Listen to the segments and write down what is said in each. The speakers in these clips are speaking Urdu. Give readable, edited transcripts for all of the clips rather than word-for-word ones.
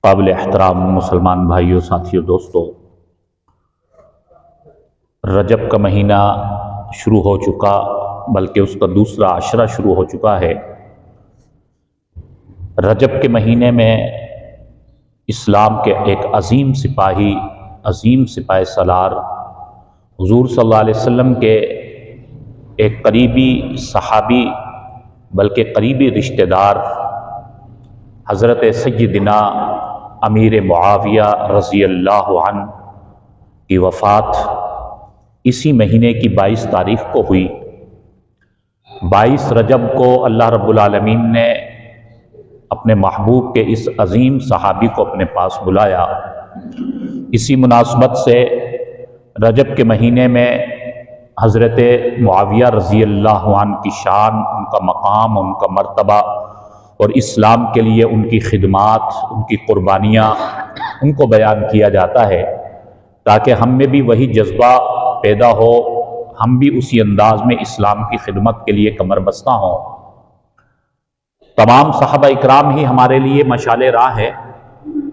قابل احترام مسلمان بھائیوں، ساتھیوں، دوستوں، رجب کا مہینہ شروع ہو چکا، بلکہ اس کا دوسرا عشرہ شروع ہو چکا ہے۔ رجب کے مہینے میں اسلام کے ایک عظیم سپاہی سالار حضور صلی اللہ علیہ وسلم کے ایک قریبی صحابی بلکہ قریبی رشتہ دار حضرت سیدنا امیر معاویہ رضی اللہ عنہ کی وفات اسی مہینے کی 22 تاریخ کو ہوئی۔ 22 رجب کو اللہ رب العالمین نے اپنے محبوب کے اس عظیم صحابی کو اپنے پاس بلایا۔ اسی مناسبت سے رجب کے مہینے میں حضرت معاویہ رضی اللہ عنہ کی شان، ان کا مقام، ان کا مرتبہ اور اسلام کے لیے ان کی خدمات، ان کی قربانیاں، ان کو بیان کیا جاتا ہے تاکہ ہم میں بھی وہی جذبہ پیدا ہو، ہم بھی اسی انداز میں اسلام کی خدمت کے لیے کمر بستہ ہوں۔ تمام صحابہ اکرام ہی ہمارے لیے مشعل راہ ہے،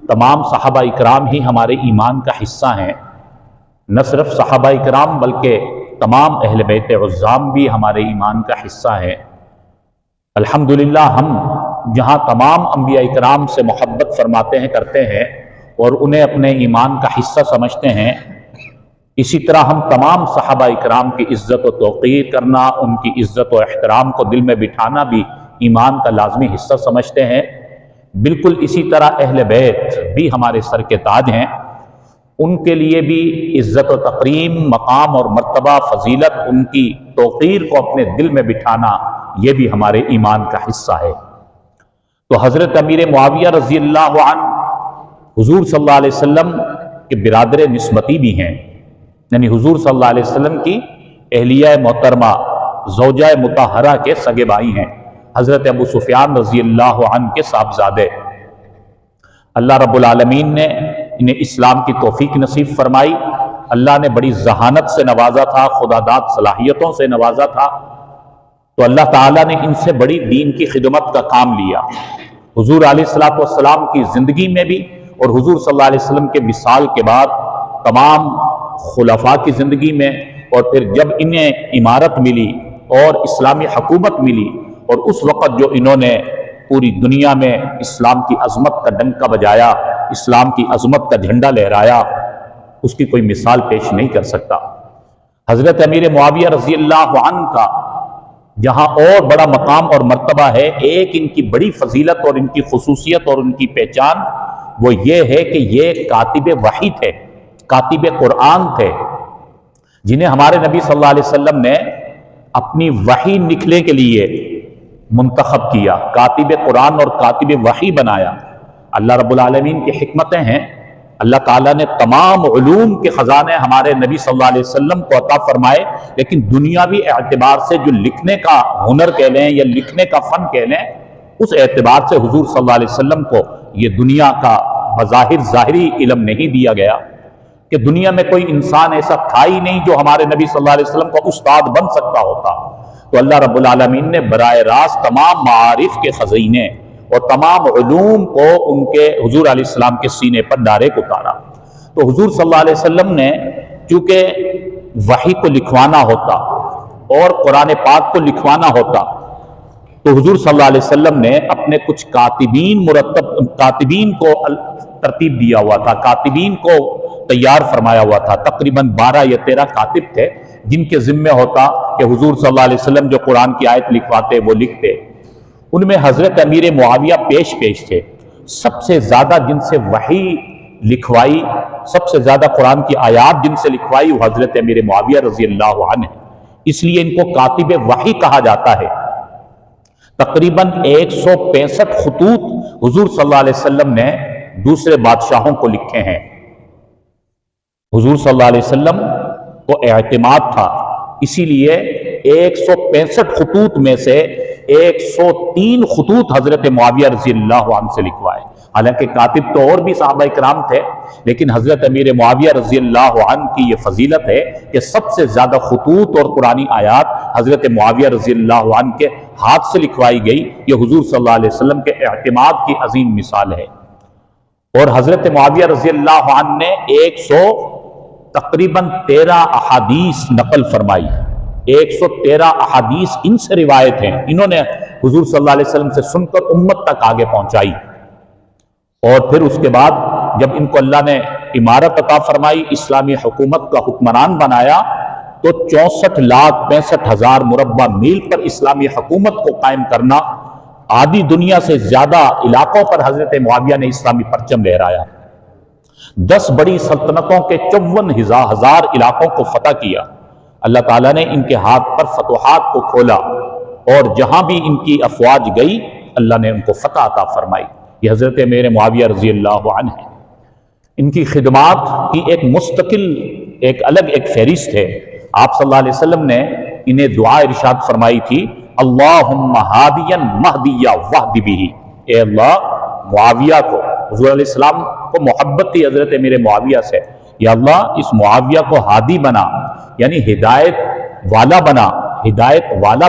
تمام صحابہ اکرام ہی ہمارے ایمان کا حصہ ہیں۔ نہ صرف صحابہ اکرام بلکہ تمام اہل بیت عظام بھی ہمارے ایمان کا حصہ ہیں۔ الحمدللہ ہم جہاں تمام انبیاء اکرام سے محبت فرماتے ہیں، کرتے ہیں اور انہیں اپنے ایمان کا حصہ سمجھتے ہیں، اسی طرح ہم تمام صحابہ اکرام کی عزت و توقیر کرنا، ان کی عزت و احترام کو دل میں بٹھانا بھی ایمان کا لازمی حصہ سمجھتے ہیں۔ بالکل اسی طرح اہل بیت بھی ہمارے سر کے تاج ہیں، ان کے لیے بھی عزت و تکریم، مقام اور مرتبہ، فضیلت، ان کی توقیر کو اپنے دل میں بٹھانا، یہ بھی ہمارے ایمان کا حصہ ہے۔ تو حضرت امیر معاویہ رضی اللہ عنہ حضور صلی اللہ علیہ وسلم کے برادر نسبتی بھی ہیں، یعنی حضور صلی اللہ علیہ وسلم کی اہلیہ محترمہ زوجہ مطہرہ کے سگے بھائی ہیں، حضرت ابو سفیان رضی اللہ عنہ کے صاحبزادے۔ اللہ رب العالمین نے انہیں اسلام کی توفیق نصیب فرمائی، اللہ نے بڑی ذہانت سے نوازا تھا، خداداد صلاحیتوں سے نوازا تھا، تو اللہ تعالیٰ نے ان سے بڑی دین کی خدمت کا کام لیا۔ حضور علیہ السلام کی زندگی میں بھی اور حضور صلی اللہ علیہ وسلم کے وصال کے بعد تمام خلفاء کی زندگی میں، اور پھر جب انہیں امارت ملی اور اسلامی حکومت ملی اور اس وقت جو انہوں نے پوری دنیا میں اسلام کی عظمت کا ڈنکا بجایا، اسلام کی عظمت کا جھنڈا لہرایا، اس کی کوئی مثال پیش نہیں کر سکتا۔ حضرت امیر معاویہ رضی اللہ عنہ کا جہاں اور بڑا مقام اور مرتبہ ہے، ایک ان کی بڑی فضیلت اور ان کی خصوصیت اور ان کی پہچان وہ یہ ہے کہ یہ کاتب وحی تھے، کاتب قرآن تھے، جنہیں ہمارے نبی صلی اللہ علیہ وسلم نے اپنی وحی لکھنے کے لیے منتخب کیا، کاتب قرآن اور کاتب وحی بنایا۔ اللہ رب العالمین کی حکمتیں ہیں، اللہ تعالیٰ نے تمام علوم کے خزانے ہمارے نبی صلی اللہ علیہ وسلم کو عطا فرمائے، لیکن دنیاوی اعتبار سے جو لکھنے کا ہنر کہہ لیں یا لکھنے کا فن کہہ لیں، اس اعتبار سے حضور صلی اللہ علیہ وسلم کو یہ دنیا کا بظاہر ظاہری علم نہیں دیا گیا، کہ دنیا میں کوئی انسان ایسا تھا ہی نہیں جو ہمارے نبی صلی اللہ علیہ وسلم کا استاد بن سکتا ہوتا۔ تو اللہ رب العالمین نے براہ راست تمام معارف کے خزینے اور تمام علوم کو ان کے حضور علیہ السلام کے سینے پر ڈائریکٹ اتارا۔ تو حضور صلی اللہ علیہ وسلم نے چونکہ وحی کو لکھوانا ہوتا اور قرآن پاک کو لکھوانا ہوتا، تو حضور صلی اللہ علیہ وسلم نے اپنے کچھ کاتبین کو ترتیب دیا ہوا تھا، کاتبین کو تیار فرمایا ہوا تھا۔ تقریباً 12 یا 13 کاتب تھے جن کے ذمہ ہوتا کہ حضور صلی اللہ علیہ وسلم جو قرآن کی آیت لکھواتے وہ لکھتے۔ ان میں حضرت امیر معاویہ پیش تھے۔ سب سے زیادہ جن سے وحی لکھوائی، سب سے زیادہ قرآن کی آیات جن سے لکھوائی، وہ حضرت امیر معاویہ رضی اللہ عنہ ہے، اس لیے ان کو کاتب وحی کہا جاتا ہے۔ تقریباً 165 خطوط حضور صلی اللہ علیہ وسلم نے دوسرے بادشاہوں کو لکھے ہیں۔ حضور صلی اللہ علیہ وسلم کو اعتماد تھا، اسی لیے 165 خطوط میں سے 103 خطوط حضرت معاویہ رضی اللہ عنہ سے لکھوائے۔ حالانکہ کاتب تو اور بھی صحابہ اکرام تھے، لیکن حضرت امیر معاویہ رضی اللہ عنہ کی یہ فضیلت ہے کہ سب سے زیادہ خطوط اور قرآنی آیات حضرت معاویہ رضی اللہ عنہ کے ہاتھ سے لکھوائی گئی۔ یہ حضور صلی اللہ علیہ وسلم کے اعتماد کی عظیم مثال ہے۔ اور حضرت معاویہ رضی اللہ عنہ نے 100 تقریباً 13 احادیث نقل فرمائی. 113 احادیث ان سے روایت ہیں، انہوں نے حضور صلی اللہ علیہ وسلم سے سن کر امت تک آگے پہنچائی. اور پھر اس کے بعد جب ان کو اللہ نے امارت عطا فرمائی، اسلامی حکومت کا حکمران بنایا، تو 64,65,000 مربع میل پر اسلامی حکومت کو قائم کرنا، آدھی دنیا سے زیادہ علاقوں پر حضرت معاویہ نے اسلامی پرچم لہرایا. 10 بڑی سلطنتوں کے 54,000 علاقوں کو فتح کیا. اللہ تعالیٰ نے ان کے ہاتھ پر فتوحات کو کھولا، اور جہاں بھی ان کی افواج گئی اللہ نے ان کو فتح عطا فرمائی. یہ حضرت امیر معاویہ رضی اللہ عنہ ہیں. ان کی خدمات کی ایک مستقل الگ فہرست ہے. آپ صلی اللہ علیہ وسلم نے انہیں دعا ارشاد فرمائی تھی، اللہم ہادیا مہدیا واہد بہ. اے اللہ، معاویہ کو، حضور علیہ السلام کو محبت تھی حضرت امیر معاویہ سے، یا اللہ اس معاویہ کو ہادی بنا، یعنی ہدایت والا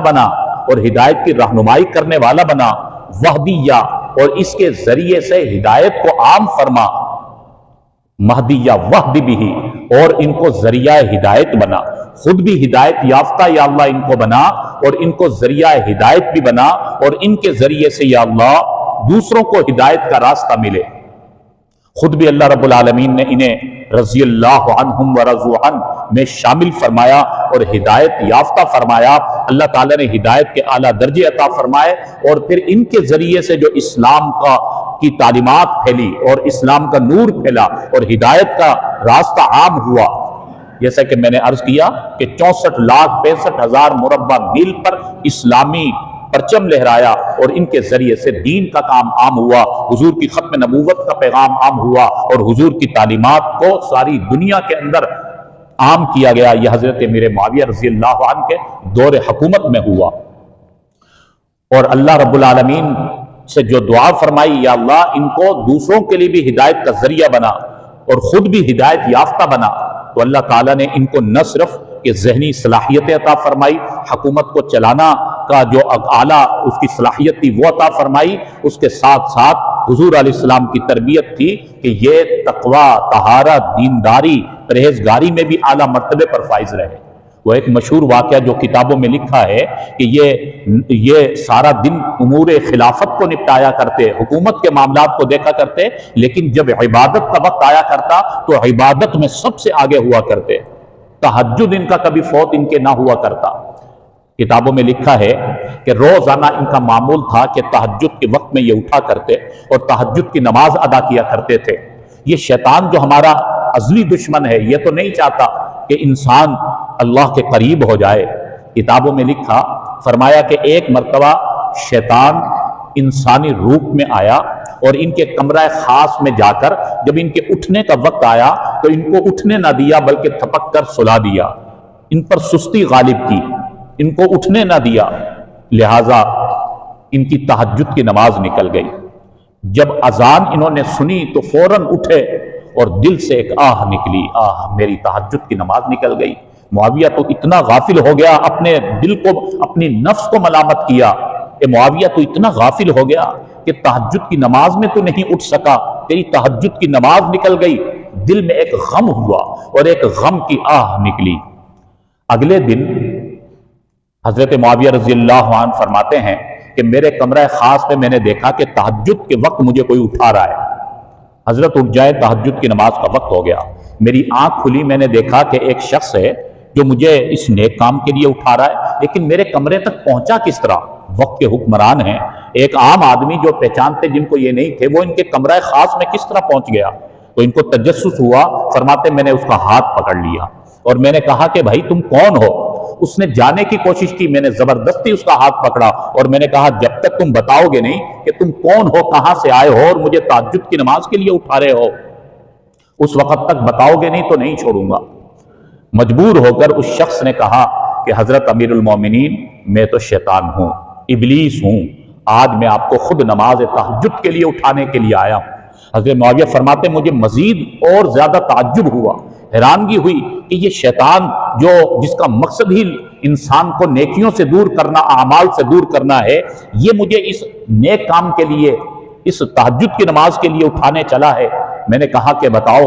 بنا اور ہدایت کی رہنمائی کرنے والا بنا. وہدیہ، اور اس کے ذریعے سے ہدایت کو عام فرما. مہدیہ وحد بھی، اور ان کو ذریعہ ہدایت بنا. خود بھی ہدایت یافتہ یا اللہ ان کو بنا، اور ان کو ذریعہ ہدایت بھی بنا، اور ان کے ذریعے سے یا اللہ دوسروں کو ہدایت کا راستہ ملے. خود بھی اللہ رب العالمین نے انہیں رضی اللہ عنہم ورضوا عنہ میں شامل فرمایا اور ہدایت یافتہ فرمایا. اللہ تعالیٰ نے ہدایت کے اعلیٰ درجے عطا فرمائے، اور پھر ان کے ذریعے سے جو اسلام کی تعلیمات پھیلی اور اسلام کا نور پھیلا اور ہدایت کا راستہ عام ہوا. جیسا کہ میں نے عرض کیا کہ 64,65,000 مربع میل پر اسلامی پرچم لہرایا، اور ان کے ذریعے سے دین کا کام عام ہوا، حضور کی ختم نبوت کا پیغام عام ہوا، اور حضور کی تعلیمات کو ساری دنیا کے اندر عام کیا گیا. یہ حضرت امیر معاویہ رضی اللہ عنہ کے دور حکومت میں ہوا. اور اللہ رب العالمین سے جو دعا فرمائی، یا اللہ ان کو دوسروں کے لیے بھی ہدایت کا ذریعہ بنا اور خود بھی ہدایت یافتہ بنا، تو اللہ تعالیٰ نے ان کو نہ صرف کہ ذہنی صلاحیتیں عطا فرمائی، حکومت کو چلانا کا جو اعلیٰ اس کی صلاحیت تھی وہ عطا فرمائی، اس کے ساتھ ساتھ حضور علیہ السلام کی تربیت تھی کہ یہ تقوی، طہارت، دینداری، پرہیزگاری میں بھی اعلیٰ مرتبے پر فائز رہے. وہ ایک مشہور واقعہ جو کتابوں میں لکھا ہے کہ یہ سارا دن امور خلافت کو نپٹایا کرتے، حکومت کے معاملات کو دیکھا کرتے، لیکن جب عبادت کا وقت آیا کرتا تو عبادت میں سب سے آگے ہوا کرتے. تہجد ان کا کبھی فوت ان کے نہ ہوا کرتا. کتابوں میں لکھا ہے کہ روزانہ ان کا معمول تھا کہ تہجد کے وقت میں یہ اٹھا کرتے اور تہجد کی نماز ادا کیا کرتے تھے. یہ شیطان جو ہمارا ازلی دشمن ہے، یہ تو نہیں چاہتا کہ انسان اللہ کے قریب ہو جائے. کتابوں میں لکھا، فرمایا کہ ایک مرتبہ شیطان انسانی روپ میں آیا اور ان کے کمرہ خاص میں جا کر جب ان کے اٹھنے کا وقت آیا تو ان کو اٹھنے نہ دیا بلکہ تھپک کر سلا دیا. ان پر سستی غالب کی، ان کو اٹھنے نہ دیا، لہٰذا ان کی تہجد کی نماز نکل گئی. جب اذان انہوں نے سنی تو فوراً اٹھے اور دل سے ایک آہ نکلی، آہ میری تہجد کی نماز نکل گئی. معاویہ تو اتنا غافل ہو گیا، اپنے دل کو، اپنی نفس کو ملامت کیا کہ معاویہ تو اتنا غافل ہو گیا کہ تہجد کی نماز میں تو نہیں اٹھ سکا، تیری تہجد کی نماز نکل گئی. دل میں ایک غم ہوا اور ایک غم کی آہ نکلی. اگلے دن حضرت معاویہ رضی اللہ عنہ فرماتے ہیں کہ میرے کمرہ خاص میں میں نے دیکھا کہ تہجد کے وقت مجھے کوئی اٹھا رہا ہے. حضرت اٹھ جائے، تہجد کی نماز کا وقت ہو گیا. میری آنکھ کھلی، میں نے دیکھا کہ ایک شخص ہے جو مجھے اس نیک کام کے لیے اٹھا رہا ہے، لیکن میرے کمرے تک پہنچا کس طرح؟ وقت کے حکمران ہیں، ایک عام آدمی جو پہچانتے جن کو یہ نہیں تھے، وہ ان کے کمرہ خاص میں کس طرح پہنچ گیا؟ تو ان کو تجسس ہوا. فرماتے میں نے اس کا ہاتھ پکڑ لیا اور میں نے کہا کہ بھائی تم کون ہو؟ اس نے جانے کی کوشش کی، میں نے زبردستی اس کا ہاتھ پکڑا اور میں نے کہا جب تک تم بتاؤ گے نہیں کہ تم کون ہو، کہاں سے آئے ہو اور مجھے تہجد کی نماز کے لیے اٹھا رہے ہو، اس وقت تک بتاؤ گے نہیں تو نہیں چھوڑوں گا. مجبور ہو کر اس شخص نے کہا کہ حضرت امیر المومنین، میں تو شیطان ہوں، ابلیس ہوں، آج میں آپ کو خود نماز تہجد کے لیے اٹھانے کے لیے آیا ہوں. حضرت معاویہ فرماتے مجھے مزید اور زیادہ تعجب ہوا، حیرانگی ہوئی کہ یہ شیطان جس کا مقصد ہی انسان کو نیکیوں سے دور کرنا، اعمال سے دور کرنا ہے، یہ مجھے اس نیک کام کے لیے، اس تہجد کی نماز کے لیے اٹھانے چلا ہے. میں نے کہا کہ بتاؤ